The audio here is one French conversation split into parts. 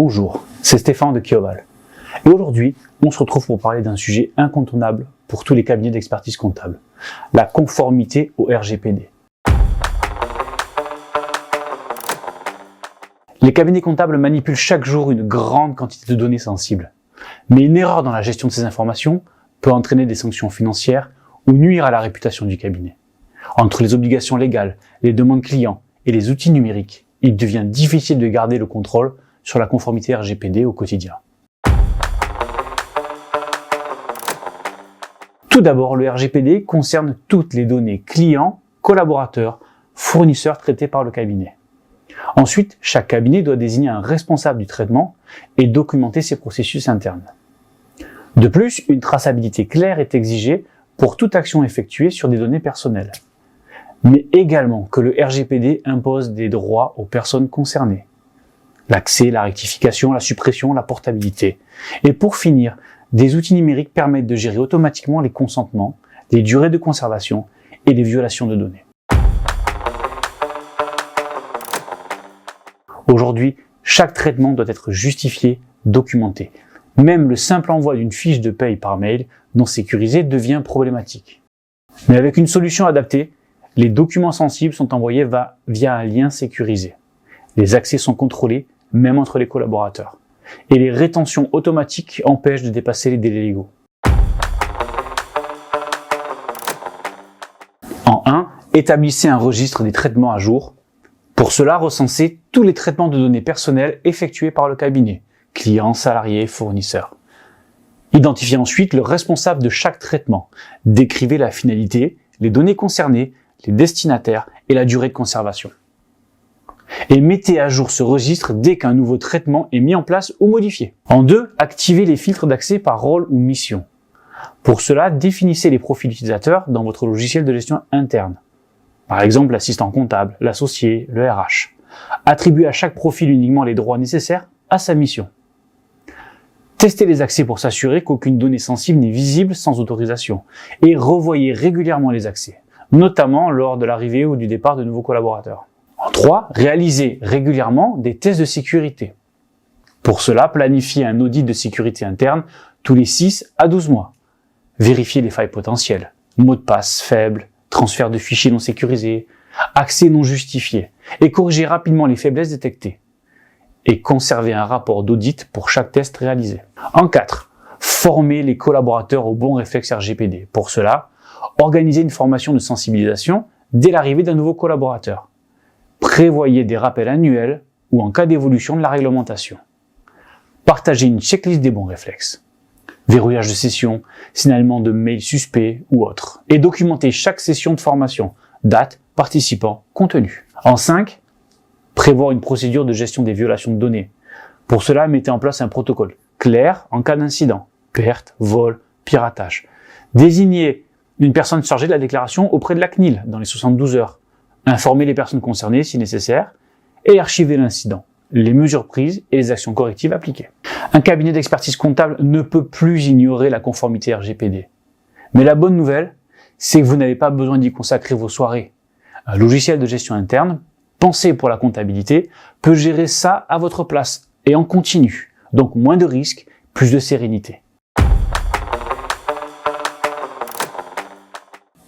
Bonjour, c'est Stéphane de Keoval. Et aujourd'hui, on se retrouve pour parler d'un sujet incontournable pour tous les cabinets d'expertise comptable, la conformité au RGPD. Les cabinets comptables manipulent chaque jour une grande quantité de données sensibles. Mais une erreur dans la gestion de ces informations peut entraîner des sanctions financières ou nuire à la réputation du cabinet. Entre les obligations légales, les demandes clients et les outils numériques, il devient difficile de garder le contrôle sur la conformité RGPD au quotidien. Tout d'abord, le RGPD concerne toutes les données clients, collaborateurs, fournisseurs traités par le cabinet. Ensuite, chaque cabinet doit désigner un responsable du traitement et documenter ses processus internes. De plus, une traçabilité claire est exigée pour toute action effectuée sur des données personnelles. Mais également que le RGPD impose des droits aux personnes concernées. L'accès, la rectification, la suppression, la portabilité. Et pour finir, des outils numériques permettent de gérer automatiquement les consentements, les durées de conservation et les violations de données. Aujourd'hui, chaque traitement doit être justifié, documenté. Même le simple envoi d'une fiche de paye par mail non sécurisée devient problématique. Mais avec une solution adaptée, les documents sensibles sont envoyés via un lien sécurisé. Les accès sont contrôlés, même entre les collaborateurs. Et les rétentions automatiques empêchent de dépasser les délais légaux. En 1, établissez un registre des traitements à jour. Pour cela, recensez tous les traitements de données personnelles effectués par le cabinet, clients, salariés, fournisseurs. Identifiez ensuite le responsable de chaque traitement. Décrivez la finalité, les données concernées, les destinataires et la durée de conservation. Et mettez à jour ce registre dès qu'un nouveau traitement est mis en place ou modifié. En 2, activez les filtres d'accès par rôle ou mission. Pour cela, définissez les profils utilisateurs dans votre logiciel de gestion interne. Par exemple, l'assistant comptable, l'associé, le RH. Attribuez à chaque profil uniquement les droits nécessaires à sa mission. Testez les accès pour s'assurer qu'aucune donnée sensible n'est visible sans autorisation. Et revoyez régulièrement les accès, notamment lors de l'arrivée ou du départ de nouveaux collaborateurs. En 3, réalisez régulièrement des tests de sécurité. Pour cela, planifiez un audit de sécurité interne tous les 6 à 12 mois. Vérifiez les failles potentielles, mots de passe faibles, transfert de fichiers non sécurisés, accès non justifiés, et corrigez rapidement les faiblesses détectées. Et conservez un rapport d'audit pour chaque test réalisé. En 4, formez les collaborateurs aux bons réflexes RGPD. Pour cela, organisez une formation de sensibilisation dès l'arrivée d'un nouveau collaborateur. Prévoyez des rappels annuels ou en cas d'évolution de la réglementation. Partagez une checklist des bons réflexes. Verrouillage de session, signalement de mails suspects ou autres. Et documentez chaque session de formation, date, participants, contenu. En 5, prévoir une procédure de gestion des violations de données. Pour cela, mettez en place un protocole clair en cas d'incident, perte, vol, piratage. Désignez une personne chargée de la déclaration auprès de la CNIL dans les 72 heures. Informer les personnes concernées si nécessaire et archiver l'incident, les mesures prises et les actions correctives appliquées. Un cabinet d'expertise comptable ne peut plus ignorer la conformité RGPD. Mais la bonne nouvelle, c'est que vous n'avez pas besoin d'y consacrer vos soirées. Un logiciel de gestion interne, pensé pour la comptabilité, peut gérer ça à votre place et en continu. Donc moins de risques, plus de sérénité.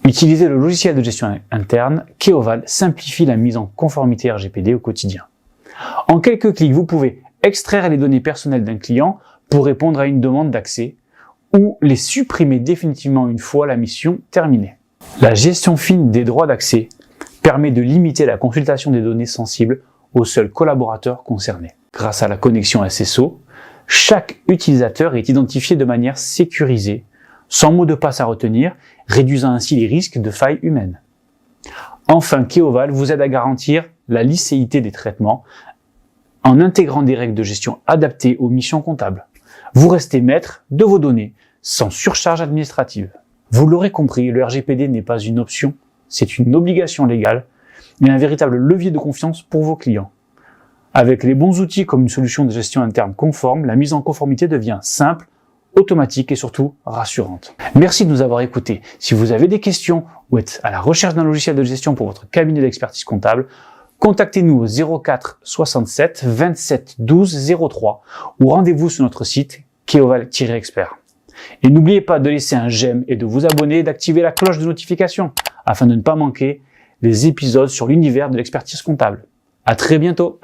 Utiliser le logiciel de gestion interne, Keoval simplifie la mise en conformité RGPD au quotidien. En quelques clics, vous pouvez extraire les données personnelles d'un client pour répondre à une demande d'accès ou les supprimer définitivement une fois la mission terminée. La gestion fine des droits d'accès permet de limiter la consultation des données sensibles aux seuls collaborateurs concernés. Grâce à la connexion SSO, chaque utilisateur est identifié de manière sécurisée, sans mot de passe à retenir, réduisant ainsi les risques de failles humaines. Enfin, Keoval vous aide à garantir la licéité des traitements en intégrant des règles de gestion adaptées aux missions comptables. Vous restez maître de vos données, sans surcharge administrative. Vous l'aurez compris, le RGPD n'est pas une option, c'est une obligation légale et un véritable levier de confiance pour vos clients. Avec les bons outils comme une solution de gestion interne conforme, la mise en conformité devient simple, automatique et surtout rassurante. Merci de nous avoir écoutés. Si vous avez des questions ou êtes à la recherche d'un logiciel de gestion pour votre cabinet d'expertise comptable, contactez-nous au 04 67 27 12 03 ou rendez-vous sur notre site Keoval-expert. Et n'oubliez pas de laisser un j'aime et de vous abonner et d'activer la cloche de notification afin de ne pas manquer les épisodes sur l'univers de l'expertise comptable. À très bientôt!